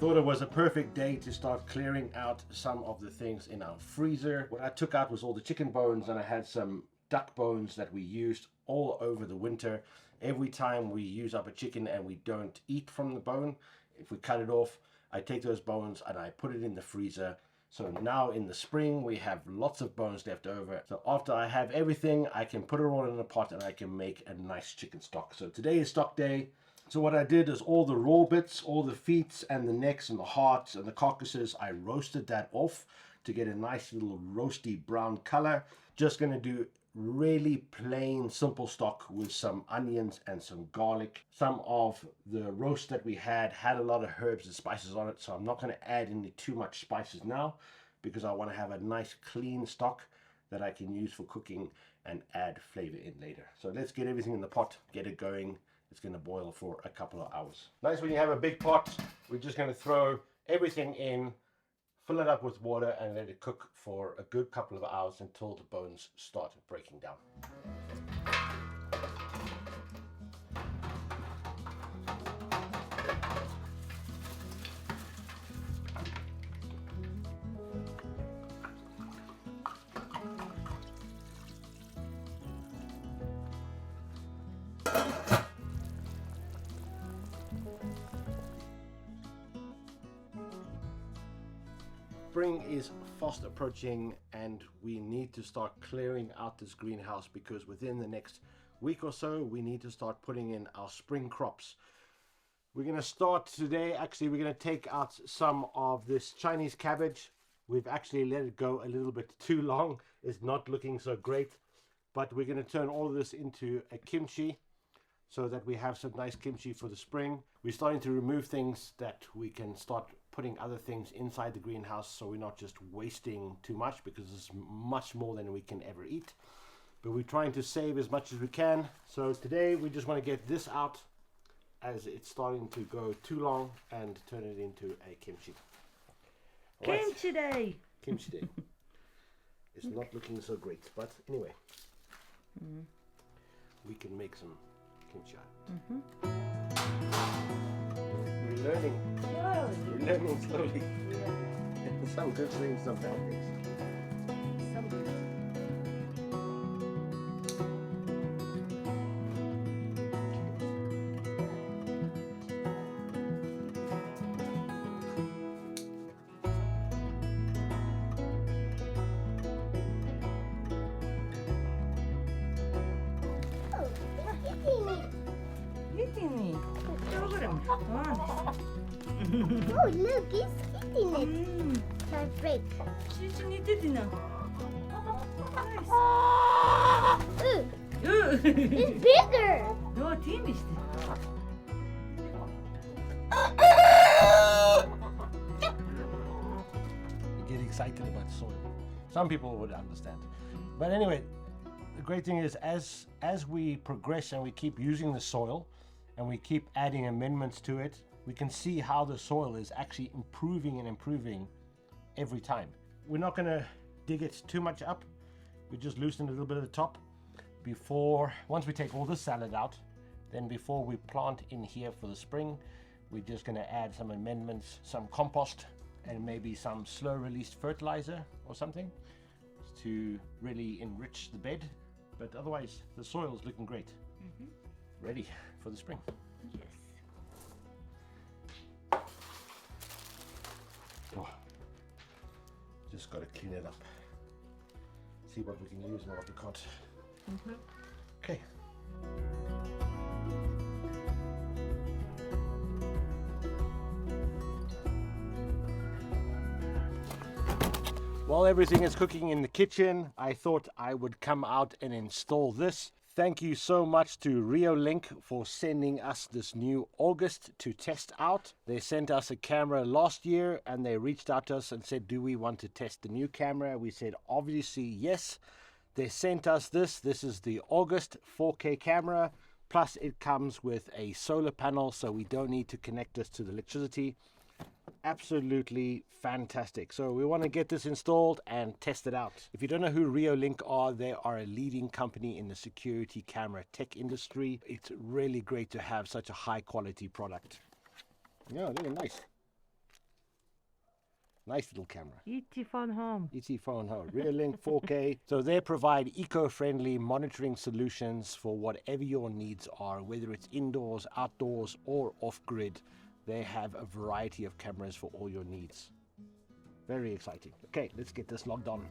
thought it was a perfect day to start clearing out some of the things in our freezer. What I took out was all the chicken bones, and I had some duck bones that we used all over the winter. Every time we use up a chicken and we don't eat from the bone, if we cut it off, I take those bones and I put it in the freezer. So now in the spring we have lots of bones left over. So after I have everything, I can put it all in a pot and I can make a nice chicken stock. So today is stock day. So what I did is all the raw bits, all the feet and the necks and the hearts and the carcasses, I roasted that off to get a nice little roasty brown color. Just going to do really plain simple stock with some onions and some garlic. Some of the roast that we had a lot of herbs and spices on it, so I'm not going to add any too much spices now because I want to have a nice clean stock that I can use for cooking and add flavor in later. So let's get everything in the pot, get it going. It's going to boil for a couple of hours. Nice when you have a big pot. We're just going to throw everything in, fill it up with water and let it cook for a good couple of hours until the bones start breaking down. Spring is fast approaching and we need to start clearing out this greenhouse because within the next week or so we need to start putting in our spring crops. We're going to start today, actually we're going to take out some of this Chinese cabbage. We've actually let it go a little bit too long. It's not looking so great, but we're going to turn all of this into a kimchi so that we have some nice kimchi for the spring. We're starting to remove things that we can start putting other things inside the greenhouse so we're not just wasting too much because it's much more than we can ever eat. But we're trying to save as much as we can. So today we just want to get this out as it's starting to go too long and turn it into a kimchi. Right. Kimchi day! Kimchi day. It's not looking so great, but anyway. We can make some kimchi out. We're learning. We're learning slowly. Some good things, some bad things. Some good. Hitting it. Program. Oh, look, it's hitting it. My break. She's hitting it. It's bigger. No, team is You get excited about soil. Some people would understand. But anyway, the great thing is as we progress and we keep using the soil and we keep adding amendments to it, we can see how the soil is actually improving and improving every time. We're not going to dig it too much up. We just loosen a little bit of the top once we take all this salad out. Then before we plant in here for the spring, we're just going to add some amendments, some compost and maybe some slow released fertilizer or something to really enrich the bed. But otherwise the soil is looking great. Ready for the spring. Yes. Oh, just got to clean it up. See what we can use and what we can't. Okay. While everything is cooking in the kitchen, I thought I would come out and install this. Thank you so much to Reolink for sending us this new August to test out. They sent us a camera last year and they reached out to us and said, do we want to test the new camera? We said, obviously, yes. They sent us this. This is the August 4K camera. Plus it comes with a solar panel, so we don't need to connect this to the electricity. Absolutely fantastic. So we want to get this installed and test it out. If you don't know who Reolink are, they are a leading company in the security camera tech industry. It's really great to have such a high quality product. Yeah, really nice. Nice little camera. ET phone home. ET phone home, Reolink 4K. So they provide eco-friendly monitoring solutions for whatever your needs are, whether it's indoors, outdoors, or off-grid. They have a variety of cameras for all your needs. Very exciting. Okay, let's get this logged on.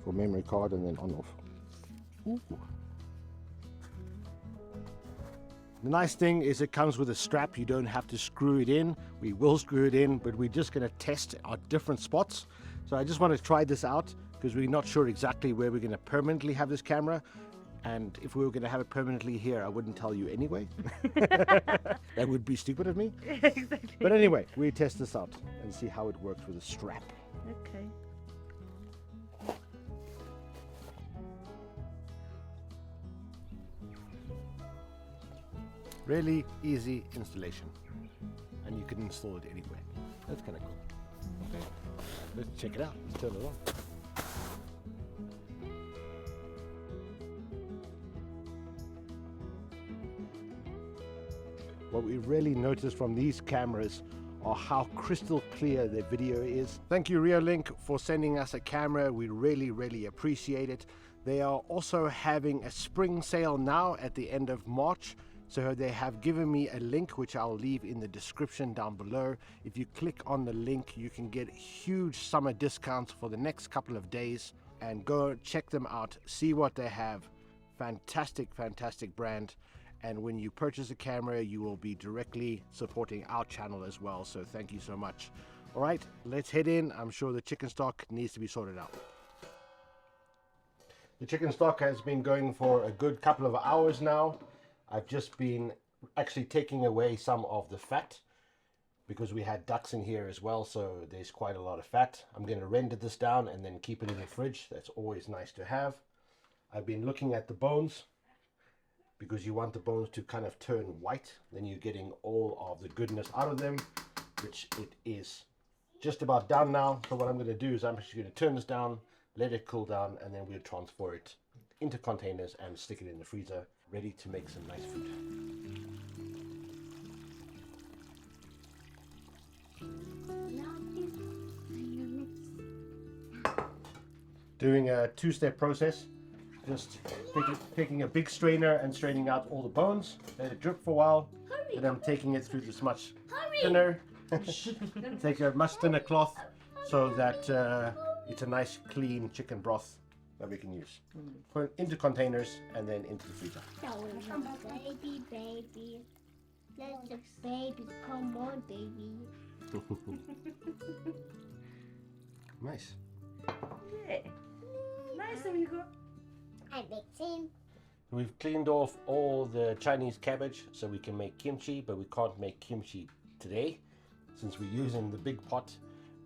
For memory card and then on off. Ooh. The nice thing is it comes with a strap. You don't have to screw it in. We will screw it in, but we're just going to test our different spots. So I just want to try this out because we're not sure exactly where we're going to permanently have this camera. And if we were going to have it permanently here, I wouldn't tell you anyway. That would be stupid of me. Exactly. But anyway, we test this out and see how it works with a strap. Okay. Really easy installation, and you can install it anywhere. That's kind of cool. Okay, let's check it out. Let's turn it on. What we really noticed from these cameras are how crystal clear their video is. Thank you Reolink for sending us a camera. We really appreciate it. They are also having a spring sale now at the end of March. So they have given me a link which I'll leave in the description down below. If you click on the link, you can get huge summer discounts for the next couple of days, and go check them out, see what they have. Fantastic brand. And when you purchase a camera, you will be directly supporting our channel as well. So thank you so much. All right, let's head in. I'm sure the chicken stock needs to be sorted out. The chicken stock has been going for a good couple of hours now. I've just been actually taking away some of the fat because we had ducks in here as well, so there's quite a lot of fat. I'm going to render this down and then keep it in the fridge. That's always nice to have. I've been looking at the bones because you want the bones to kind of turn white. Then you're getting all of the goodness out of them, which it is just about done now. So what I'm going to do is I'm actually going to turn this down, let it cool down, and then we'll transfer it into containers and stick it in the freezer, ready to make some nice food. Doing a two-step process. Just taking a big strainer and straining out all the bones. Let it drip for a while. Then I'm taking it through this much thinner. Take a much thinner cloth so that it's a nice clean chicken broth that we can use. Put it into containers and then into the freezer. Baby. Let the baby come on, baby. Nice. Yeah. Nice, amigo. I mixing. We've cleaned off all the Chinese cabbage so we can make kimchi, but we can't make kimchi today since we're using the big pot.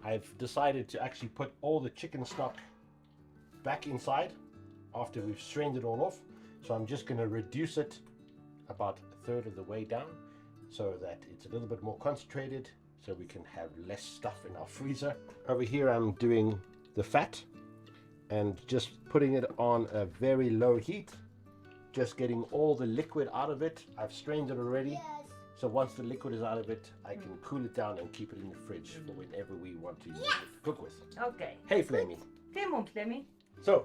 I've decided to actually put all the chicken stock back inside after we've strained it all off. So I'm just going to reduce it about a third of the way down so that it's a little bit more concentrated so we can have less stuff in our freezer. Over here I'm doing the fat and just putting it on a very low heat, just getting all the liquid out of it. I've strained it already. Yes. So once the liquid is out of it, I can cool it down and keep it in the fridge for whenever we want to use it to cook with. Okay. Hey Flamey. Come on, Flemmy. So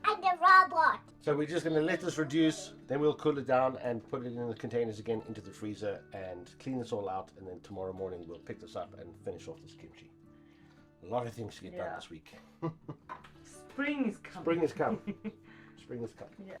I'm the robot. we're just going to let this reduce, then we'll cool it down and put it in the containers again into the freezer and clean this all out, and then tomorrow morning we'll pick this up and finish off this kimchi. A lot of things to get done this week. Spring is coming. Spring is coming. Spring is coming. Yeah.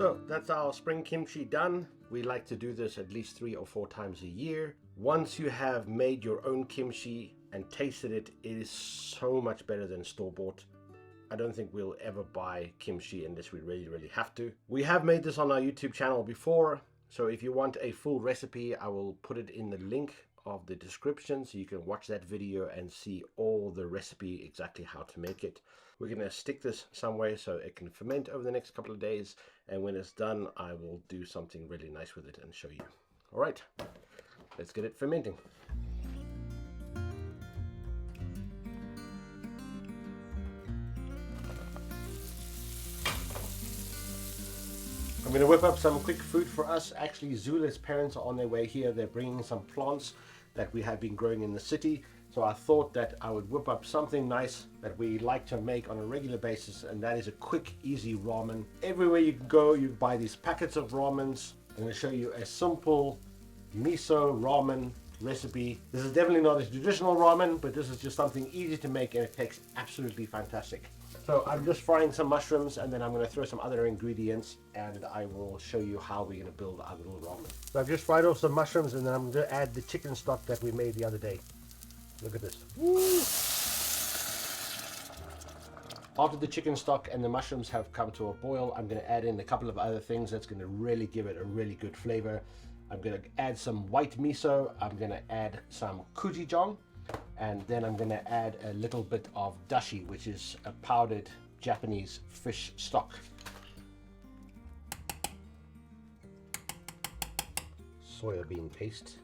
So that's our spring kimchi done. We like to do this at least 3 or 4 times a year. Once you have made your own kimchi and tasted it, it is so much better than store-bought. I don't think we'll ever buy kimchi unless we really have to. We have made this on our YouTube channel before, so if you want a full recipe, I will put it in the link of the description so you can watch that video and see all the recipe, exactly how to make it. We're going to stick this somewhere so it can ferment over the next couple of days, and when it's done I will do something really nice with it and show you. Alright, let's get it fermenting. I'm going to whip up some quick food for us. Actually, Zula's parents are on their way here. They're bringing some plants that we have been growing in the city. So I thought that I would whip up something nice that we like to make on a regular basis, and that is a quick, easy ramen. Everywhere you can go, you buy these packets of ramens. I'm going to show you a simple miso ramen recipe. This is definitely not a traditional ramen, but this is just something easy to make and it tastes absolutely fantastic. So I'm just frying some mushrooms, and then I'm going to throw some other ingredients, and I will show you how we're going to build our little ramen. So I've just fried off some mushrooms, and then I'm going to add the chicken stock that we made the other day. Look at this. Woo! After the chicken stock and the mushrooms have come to a boil, I'm going to add in a couple of other things that's going to really give it a really good flavor. I'm going to add some white miso. I'm going to add some gochujang. And then I'm going to add a little bit of dashi, which is a powdered Japanese fish stock. Soya bean paste.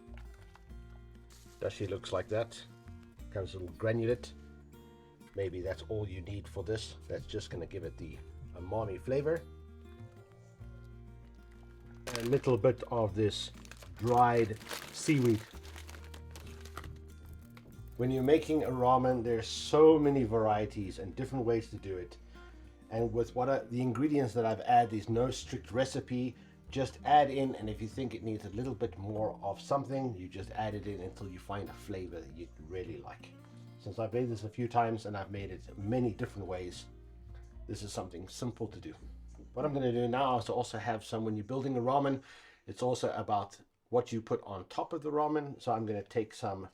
Dashi looks like that. Comes a little granulate. Maybe that's all you need for this. That's just going to give it the umami flavor. A little bit of this dried seaweed. When you're making a ramen, there's so many varieties and different ways to do it. And with the ingredients that I've added, there's no strict recipe. Just add in, and if you think it needs a little bit more of something, you just add it in until you find a flavor that you really like. Since I've made this a few times and I've made it many different ways, this is something simple to do. What I'm going to do now is to also have some, when you're building a ramen, it's also about what you put on top of the ramen. So I'm going to take some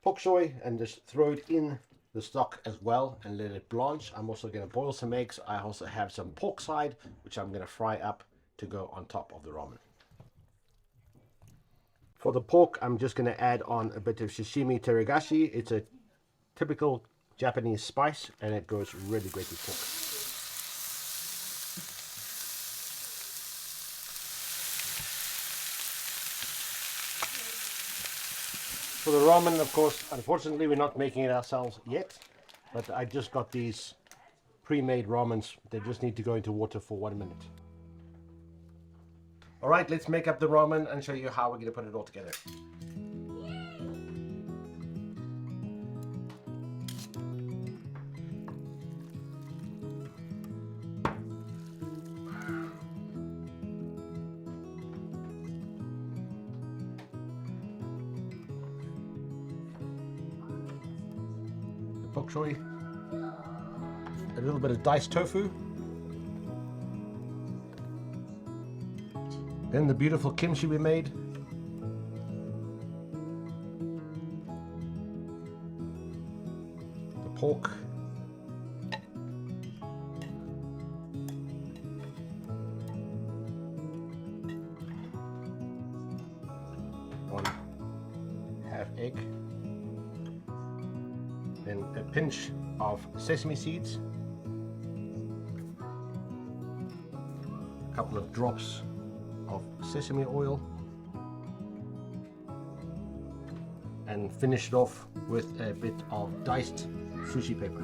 bok choy and just throw it in the stock as well and let it blanch. I'm also going to boil some eggs. I also have some pork side, which I'm going to fry up to go on top of the ramen. For the pork, I'm just going to add on a bit of sashimi teriyaki. It's a typical Japanese spice, and it goes really great with pork. For the ramen, of course, unfortunately we're not making it ourselves yet, but I just got these pre-made ramens. They just need to go into water for 1 minute. All right, let's make up the ramen and show you how we're going to put it all together. Bok choy, a little bit of diced tofu, then the beautiful kimchi we made, the pork, one half egg, then a pinch of sesame seeds, a couple of drops of sesame oil, and finish it off with a bit of diced sushi paper.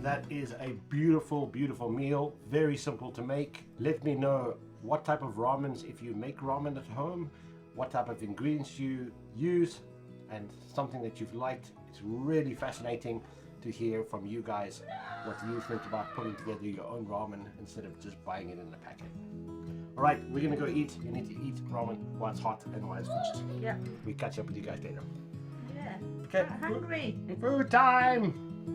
That is a beautiful, beautiful meal. Very simple to make. Let me know what type of ramens, if you make ramen at home, what type of ingredients you use, and something that you've liked. It's really fascinating to hear from you guys what you think about putting together your own ramen instead of just buying it in a packet. All right, we're gonna go eat. You need to eat ramen while it's hot and while it's finished. Yeah. We catch up with you guys later. Yeah. Okay. Hungry. Food time.